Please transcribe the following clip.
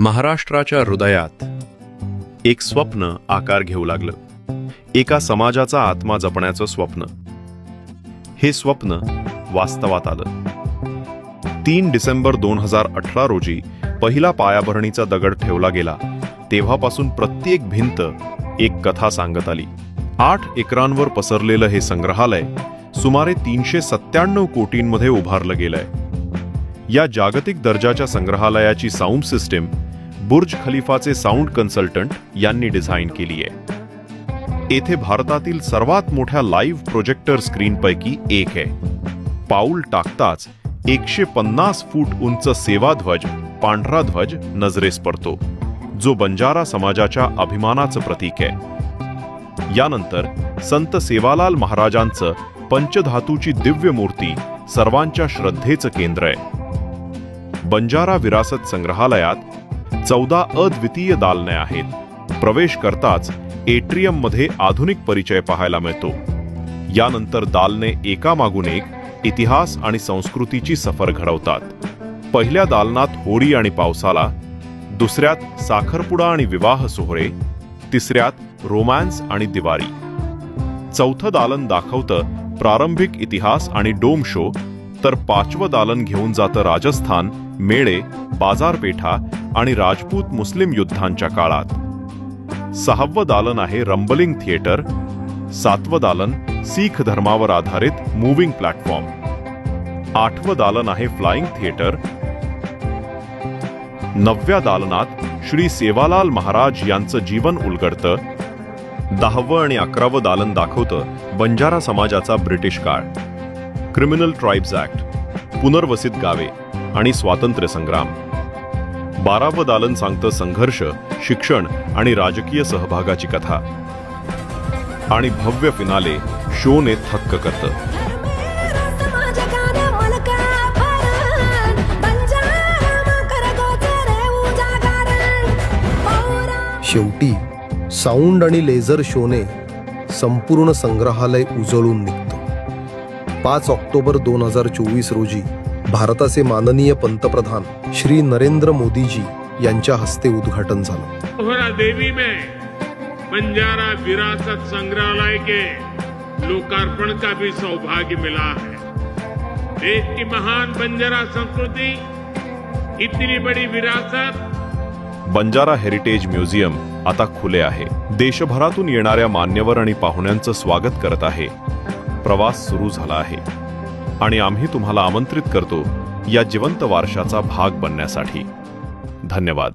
महाराष्ट्राच्या हृदयात एक स्वप्न आकार घेऊ लागलं. एका समाजाचा आत्मा जपण्याचं स्वप्न. हे स्वप्न वास्तवात आलं. 3 डिसेंबर 2018 रोजी पहिला पायाभरणीचा दगड ठेवला गेला. तेव्हापासून प्रत्येक भिंत एक कथा सांगत आली. 8 एकरांवर पसरलेलं हे संग्रहालय सुमारे 397 कोटींमध्ये उभारलं गेलंय. या जागतिक दर्जाच्या संग्रहालयाची साऊंड सिस्टीम बुर्ज खलिफाचे साऊंड कन्सल्टंट यांनी डिझाईन केली आहे. येथे भारतातील सर्वात मोठ्या लाईव्ह प्रोजेक्टर स्क्रीनपैकी एक आहे. पाऊल टाकताच 150 फूट उंच सेवाध्वज, पांढरा ध्वज नजरेस पडतो, जो बंजारा समाजाच्या अभिमानाचं प्रतीक आहे. यानंतर संत सेवालाल महाराजांचं पंचधातूची दिव्य मूर्ती सर्वांच्या श्रद्धेचं केंद्र आहे. बंजारा विरासत संग्रहालयात 14 अद्वितीय दालने आहेत. प्रवेश करताच एट्रियम मध्ये आधुनिक परिचय पाहायला मिळतो. यानंतर दालने एकामागून एक इतिहास आणि संस्कृतीची सफर घडवतात. पहिल्या दालनात होळी आणि पावसाला, दुसऱ्यात साखरपुडा आणि विवाह सोहळे, तिसऱ्यात रोमॅन्स आणि दिवाळी. चौथं दालन दाखवतं प्रारंभिक इतिहास आणि डोम शो, तर 5वं दालन घेऊन जातं राजस्थान, मेळे, बाजारपेठा आणि राजपूत मुस्लिम युद्धांच्या काळात. 6वं दालन आहे रंबलिंग थिएटर. 7वं दालन सीख धर्मावर आधारित मूव्हिंग प्लॅटफॉर्म. 8वं दालन आहे फ्लाइंग थिएटर. 9व्या दालनात श्री सेवालाल महाराज यांचं जीवन उलगडतं. 10वं आणि 11वं दालन दाखवतं बंजारा समाजाचा ब्रिटिश काळ, क्रिमिनल ट्राइब्स ऍक्ट, पुनर्वसित गावे आणि स्वातंत्र्य संग्राम. 12वं दालन सांगतं संघर्ष, शिक्षण आणि राजकीय सहभागाची कथा. आणि भव्य फिनाले शोने थक्क करतं. शेवटी साऊंड आणि लेझर शोने संपूर्ण संग्रहालय उजळून निघतं. 5 ऑक्टोबर 2024 रोजी भारताचे माननीय पंतप्रधान श्री नरेंद्र मोदीजी यांच्या हस्ते उद्घाटन झालं. पोहरा देवी में बंजारा विरासत संग्रहालय के लोकार्पण का भी सौभाग्य मिला है. देश की महान बंजारा संस्कृति, इतनी बड़ी विरासत. बंजारा हेरिटेज म्युझियम आता खुले आहे. देशभरातून येणाऱ्या मान्यवर आणि पाहुण्यांचं स्वागत करत आहे. प्रवास सुरू झाला आहे आणि आम्ही तुम्हाला आमंत्रित करतो या जिवंत वारशाचा भाग बनण्यासाठी. धन्यवाद.